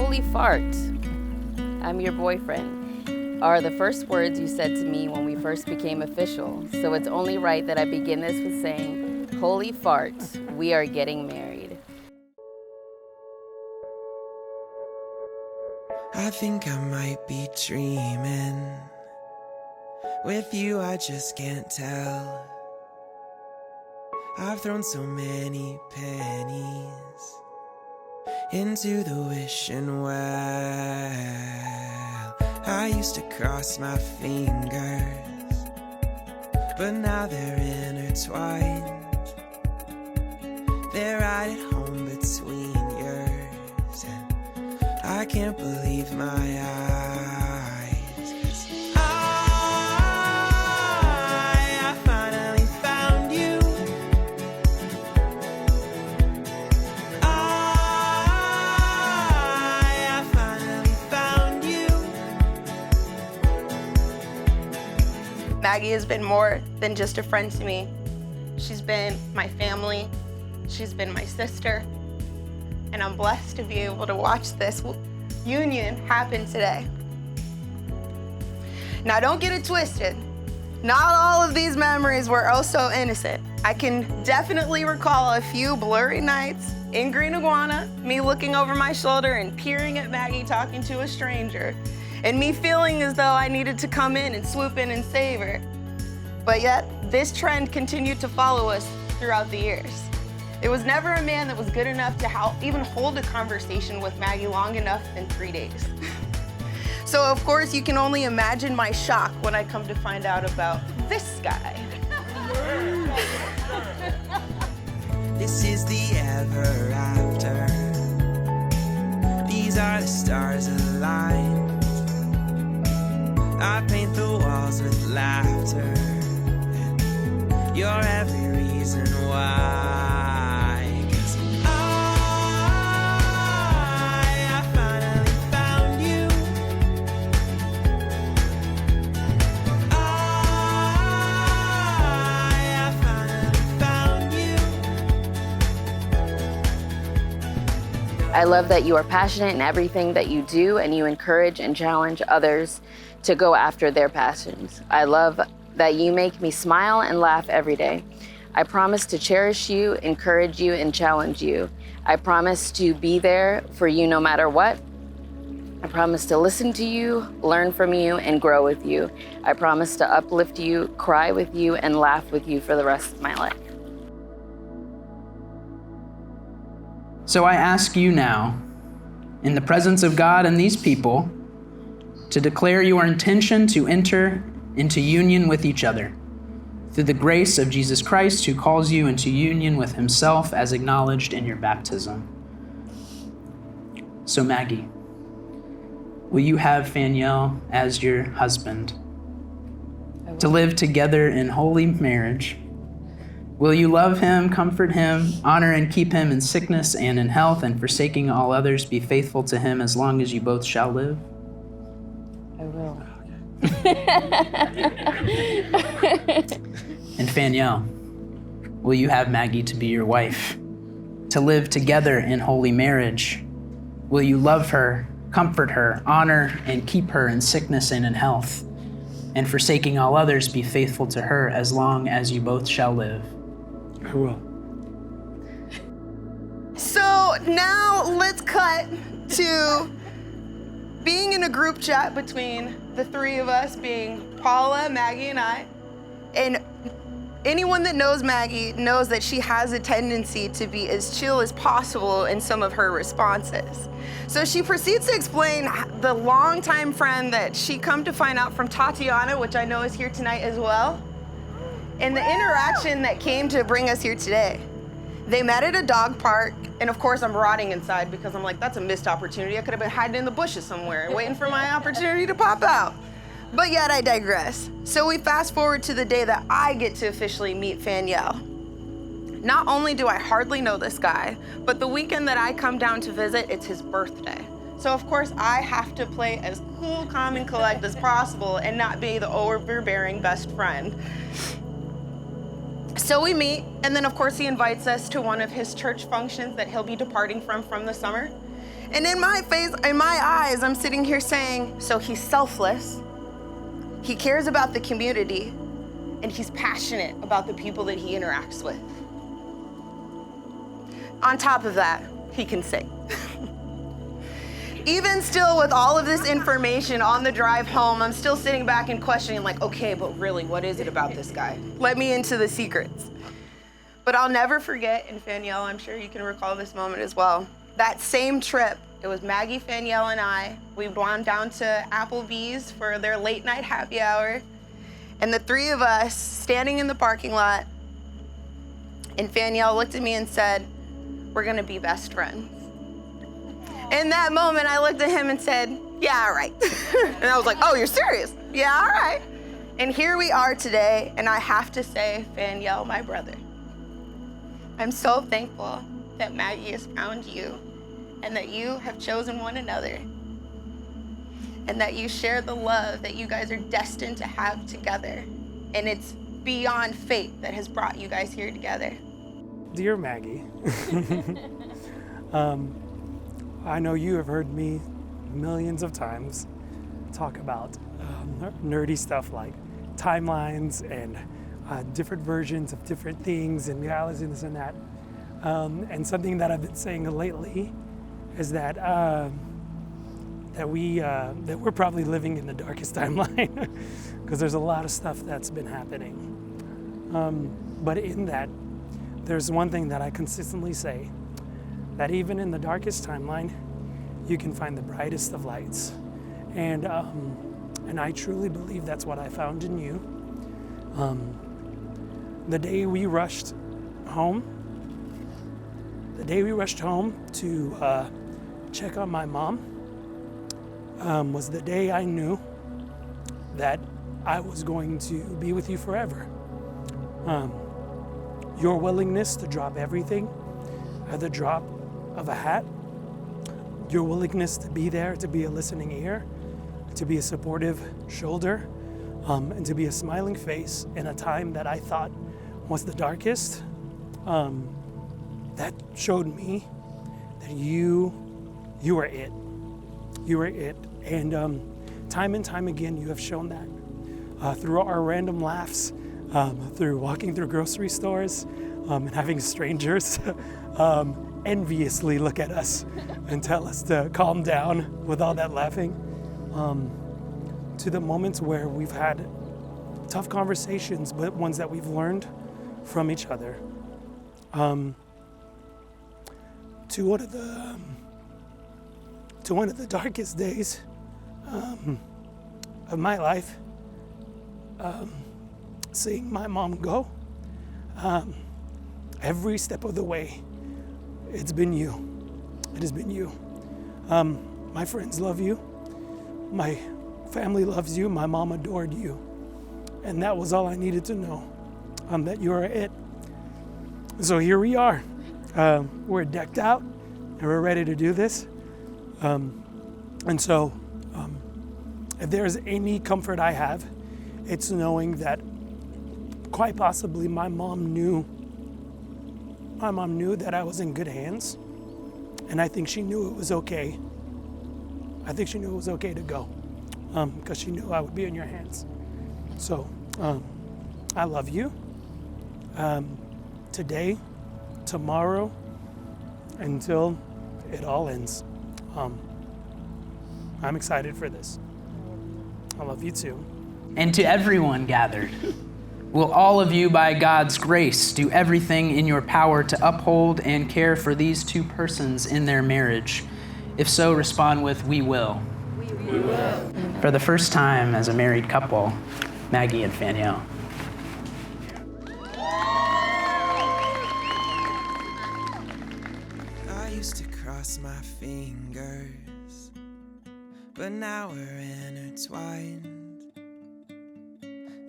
"Holy fart, I'm your boyfriend," are the first words you said to me when we first became official. So it's only right that I begin this with saying, "Holy fart, we are getting married." I think I might be dreaming. With you I just can't tell. I've thrown so many pennies into the wishing well. I used to cross my fingers, but now they're intertwined. They're right at home between yours, and I can't believe my eyes, 'cause I finally found you. I finally found you. Maggie has been more than just a friend to me. She's been my family. She's been my sister. And I'm blessed to be able to watch this union happen today. Now, don't get it twisted. Not all of these memories were oh so innocent. I can definitely recall a few blurry nights in Green Iguana, me looking over my shoulder and peering at Maggie talking to a stranger, and me feeling as though I needed to come in and swoop in and save her. But yet, this trend continued to follow us throughout the years. It was never a man that was good enough to even hold a conversation with Maggie long enough in 3 days. So of course you can only imagine my shock when I come to find out about this guy. This is the ever after. These are the stars aligned. I paint the walls with laughter. You're every reason why. I love that you are passionate in everything that you do, and you encourage and challenge others to go after their passions. I love that you make me smile and laugh every day. I promise to cherish you, encourage you, and challenge you. I promise to be there for you no matter what. I promise to listen to you, learn from you, and grow with you. I promise to uplift you, cry with you, and laugh with you for the rest of my life. So I ask you now, in the presence of God and these people, to declare your intention to enter into union with each other through the grace of Jesus Christ, who calls you into union with himself as acknowledged in your baptism. So Maggie, will you have Faniel as your husband to live together in holy marriage? Will you love him, comfort him, honor and keep him in sickness and in health, and forsaking all others, be faithful to him as long as you both shall live? I will. And Faniel, will you have Maggie to be your wife, to live together in holy marriage? Will you love her, comfort her, honor and keep her in sickness and in health, and forsaking all others, be faithful to her as long as you both shall live? I will. So now let's cut to being in a group chat between the three of us, being Paula, Maggie, and I. And anyone that knows Maggie knows that she has a tendency to be as chill as possible in some of her responses. So she proceeds to explain the longtime friend that she come to find out from Tatiana, which I know is here tonight as well, and the interaction that came to bring us here today. They met at a dog park, and of course I'm rotting inside because I'm like, that's a missed opportunity. I could have been hiding in the bushes somewhere waiting for my opportunity to pop out. But yet I digress. So we fast forward to the day that I get to officially meet Faniel. Not only do I hardly know this guy, but the weekend that I come down to visit, it's his birthday. So of course I have to play as cool, calm, and collect as possible and not be the overbearing best friend. So we meet, and then of course he invites us to one of his church functions that he'll be departing from the summer. And in my face, in my eyes, I'm sitting here saying, so he's selfless, he cares about the community, and he's passionate about the people that he interacts with. On top of that, he can sing. Even still, with all of this information on the drive home, I'm still sitting back and questioning, like, okay, but really, what is it about this guy? Let me into the secrets. But I'll never forget, and Faniel, I'm sure you can recall this moment as well, that same trip, it was Maggie, Faniel, and I. We'd gone down to Applebee's for their late night happy hour, and the three of us standing in the parking lot, and Faniel looked at me and said, we're gonna be best friends. In that moment, I looked at him and said, yeah, all right. And I was like, oh, you're serious? Yeah, all right. And here we are today, and I have to say, Faniel, my brother, I'm so thankful that Maggie has found you and that you have chosen one another and that you share the love that you guys are destined to have together. And it's beyond fate that has brought you guys here together. Dear Maggie, I know you have heard me millions of times talk about nerdy stuff like timelines and different versions of different things and galaxies and this and that. And something that I've been saying lately is that we're probably living in the darkest timeline because there's a lot of stuff that's been happening. But in that, there's one thing that I consistently say, that even in the darkest timeline, you can find the brightest of lights. And I truly believe that's what I found in you. The day we rushed home to check on my mom was the day I knew that I was going to be with you forever. Your willingness to drop everything at the drop of a hat, your willingness to be there, to be a listening ear, to be a supportive shoulder, and to be a smiling face in a time that I thought was the darkest, that showed me that you are it. You are it. And time and time again, you have shown that through our random laughs, through walking through grocery stores and having strangers enviously look at us and tell us to calm down with all that laughing, to the moments where we've had tough conversations, but ones that we've learned from each other, to one of the darkest days of my life, seeing my mom go. Every step of the way, it's been you. It has been you. My friends love you. My family loves you. My mom adored you. And that was all I needed to know, that you are it. So here we are. We're decked out and we're ready to do this. And so if there's any comfort I have, it's knowing that quite possibly my mom knew that I was in good hands, and I think she knew it was okay. I think she knew it was okay to go, because she knew I would be in your hands. So I love you. Today, tomorrow, until it all ends. I'm excited for this. I love you too. And to everyone gathered, will all of you, by God's grace, do everything in your power to uphold and care for these two persons in their marriage? If so, respond with, we will. We will. For the first time as a married couple, Maggie and Faniel. I used to cross my fingers, but now we're intertwined.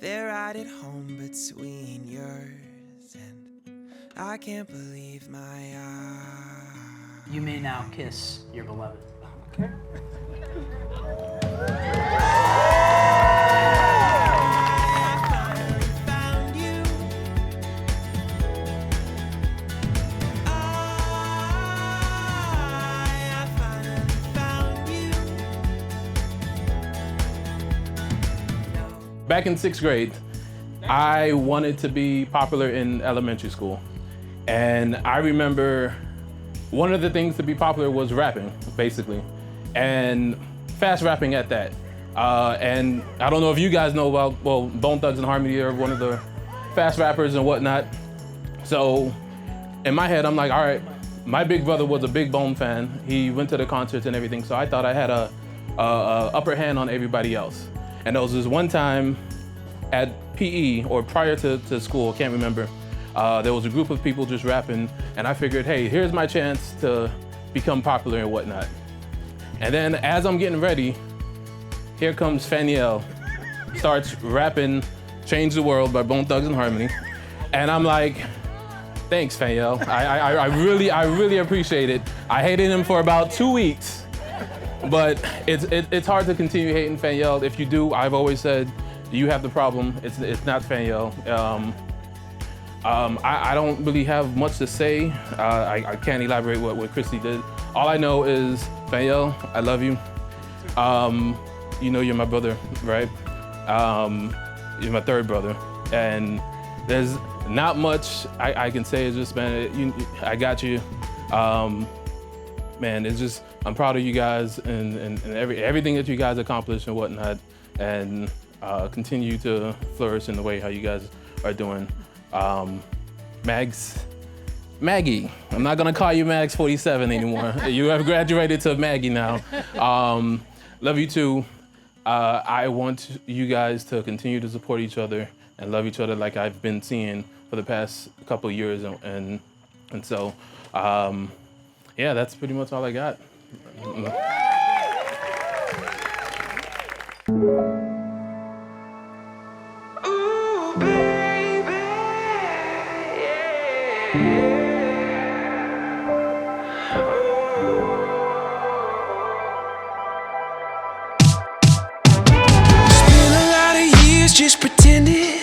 They're right at home between yours, and I can't believe my eyes. You may now kiss your beloved. Okay. I finally back in 6th grade, I wanted to be popular in elementary school. And I remember one of the things to be popular was rapping, basically, and fast rapping at that. And I don't know if you guys know about, well, Bone Thugs and Harmony are one of the fast rappers and whatnot. So in my head, I'm like, all right, my big brother was a big Bone fan. He went to the concerts and everything, so I thought I had a upper hand on everybody else. And there was this one time at PE, or prior to school, can't remember, there was a group of people just rapping, and I figured, hey, here's my chance to become popular and whatnot. And then as I'm getting ready, here comes Faniel, starts rapping Change the World by Bone Thugs and Harmony. And I'm like, thanks, Faniel. I really appreciate it. I hated him for about 2 weeks, but it's hard to continue hating Faniel. If you do, I've always said, you have the problem. It's not Faniel. I don't really have much to say. I can't elaborate what Christy did. All I know is, Faniel, I love you. You know you're my brother, right? You're my third brother. And there's not much I can say. It's just, man, I got you. Man, it's just, I'm proud of you guys and everything that you guys accomplished and whatnot. And continue to flourish in the way how you guys are doing. Maggie, I'm not gonna call you Mags 47 anymore. You have graduated to Maggie now. Love you too. I want you guys to continue to support each other and love each other like I've been seeing for the past couple of years. And so, yeah, that's pretty much all I got. Just pretended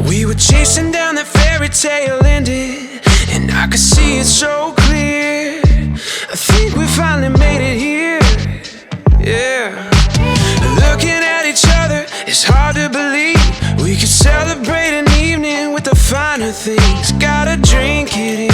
we were chasing down that fairy tale ending, and I could see it so clear. I think we finally made it here. Yeah, looking at each other, it's hard to believe we could celebrate an evening with the finer things. Gotta drink it in.